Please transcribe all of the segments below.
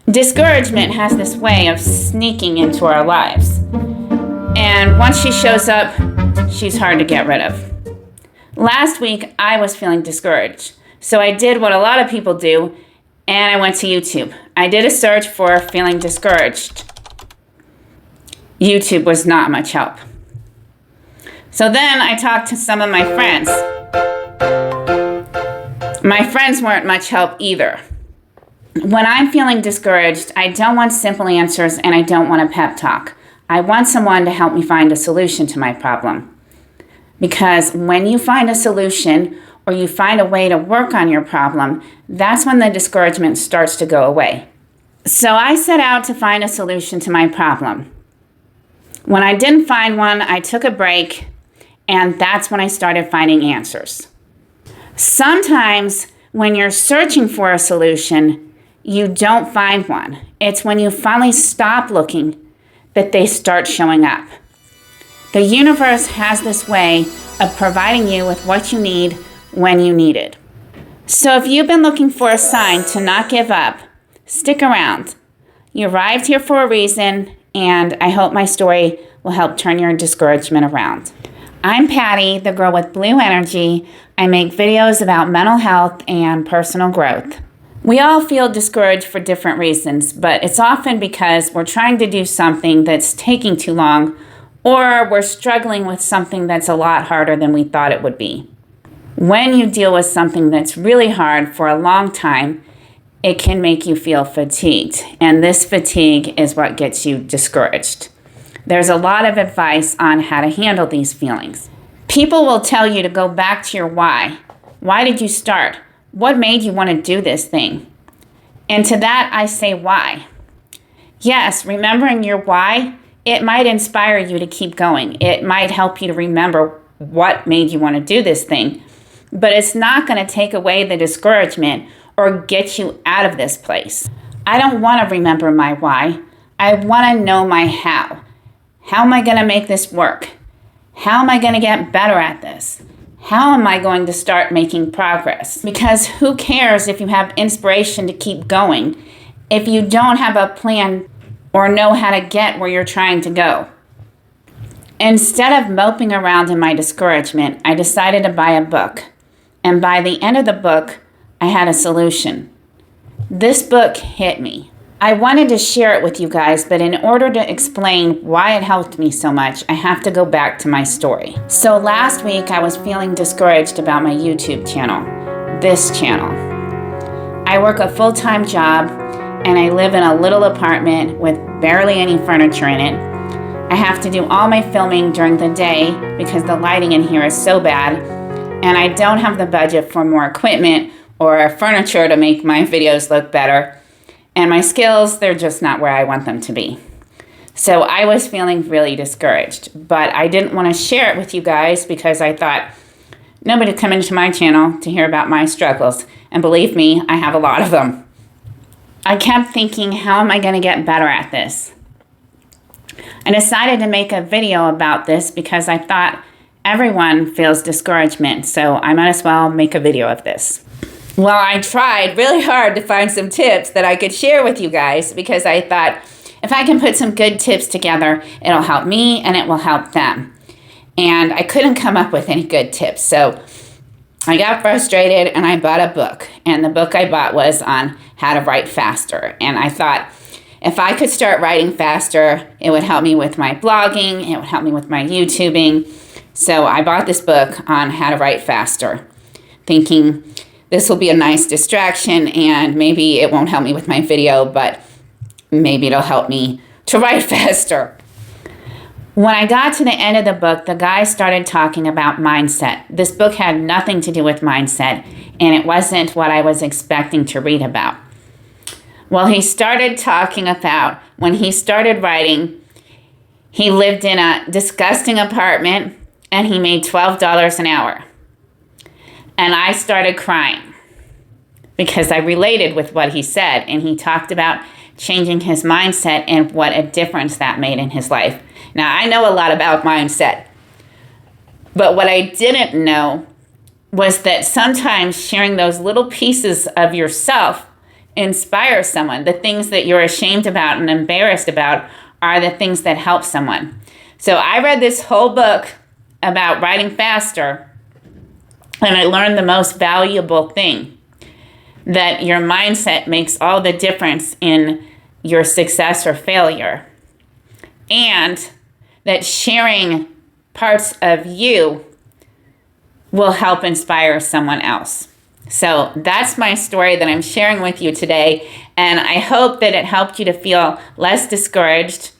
Discouragement has this way of sneaking into our lives. And once she shows up, she's hard to get rid of. Last week, I was feeling discouraged. So I did what a lot of people do, and I went to YouTube. I did a search for feeling discouraged. YouTube was not much help. So then I talked to some of my friends. My friends weren't much help either. When I'm feeling discouraged, I don't want simple answers and I don't want a pep talk. I want someone to help me find a solution to my problem. Because when you find a solution or you find a way to work on your problem, that's when the discouragement starts to go away. So I set out to find a solution to my problem. When I didn't find one, I took a break, and that's when I started finding answers. Sometimes when you're searching for a solution, you don't find one. It's when you finally stop looking that they start showing up. The universe has this way of providing you with what you need when you need it. So if you've been looking for a sign to not give up, stick around. You arrived here for a reason, and I hope my story will help turn your discouragement around. I'm Patty, the girl with blue energy. I make videos about mental health and personal growth. We all feel discouraged for different reasons, but it's often because we're trying to do something that's taking too long, or we're struggling with something that's a lot harder than we thought it would be. When you deal with something that's really hard for a long time, it can make you feel fatigued, and this fatigue is what gets you discouraged. There's a lot of advice on how to handle these feelings. People will tell you to go back to your why. Why did you start? What made you want to do this thing? And to that, I say why. Yes, remembering your why, it might inspire you to keep going. It might help you to remember what made you want to do this thing. But it's not going to take away the discouragement or get you out of this place. I don't want to remember my why. I want to know my how. How am I going to make this work? How am I going to get better at this? How am I going to start making progress? Because who cares if you have inspiration to keep going if you don't have a plan or know how to get where you're trying to go? Instead of moping around in my discouragement, I decided to buy a book. And by the end of the book, I had a solution. This book hit me. I wanted to share it with you guys, but in order to explain why it helped me so much, I have to go back to my story. So last week, I was feeling discouraged about my YouTube channel, this channel. I work a full-time job, and I live in a little apartment with barely any furniture in it. I have to do all my filming during the day because the lighting in here is so bad, and I don't have the budget for more equipment or furniture to make my videos look better. And my skills, they're just not where I want them to be. So I was feeling really discouraged, but I didn't want to share it with you guys because I thought nobody would come into my channel to hear about my struggles. And believe me, I have a lot of them. I kept thinking, how am I going to get better at this? I decided to make a video about this because I thought everyone feels discouragement, so I might as well make a video of this. Well, I tried really hard to find some tips that I could share with you guys because I thought if I can put some good tips together, it'll help me and it will help them. And I couldn't come up with any good tips. So I got frustrated and I bought a book. And the book I bought was on how to write faster. And I thought if I could start writing faster, it would help me with my blogging. It would help me with my YouTubing. So I bought this book on how to write faster, thinking this will be a nice distraction and maybe it won't help me with my video, but maybe it'll help me to write faster. When I got to the end of the book, the guy started talking about mindset. This book had nothing to do with mindset, and it wasn't what I was expecting to read about. Well, he started talking about when he started writing, he lived in a disgusting apartment and he made $12 an hour. And I started crying because I related with what he said. And he talked about changing his mindset and what a difference that made in his life. Now, I know a lot about mindset, but what I didn't know was that sometimes sharing those little pieces of yourself inspire someone. The things that you're ashamed about and embarrassed about are the things that help someone. So I read this whole book about writing faster, and I learned the most valuable thing, that your mindset makes all the difference in your success or failure, and that sharing parts of you will help inspire someone else. So that's my story that I'm sharing with you today, and I hope that it helped you to feel less discouraged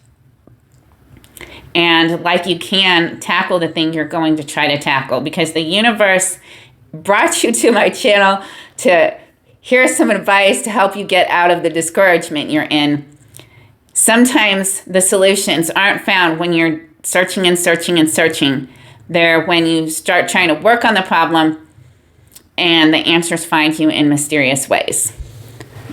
and like you can tackle the thing you're going to try to tackle, because the universe brought you to my channel to hear some advice to help you get out of the discouragement you're in. Sometimes the solutions aren't found when you're searching and searching and searching. They're when you start trying to work on the problem and the answers find you in mysterious ways.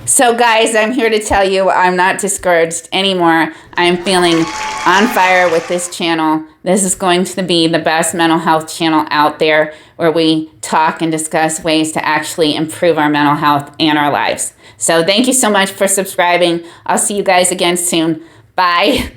So guys, I'm here to tell you I'm not discouraged anymore. I'm feeling on fire with this channel. This is going to be the best mental health channel out there, where we talk and discuss ways to actually improve our mental health and our lives. So thank you so much for subscribing. I'll see you guys again soon. Bye.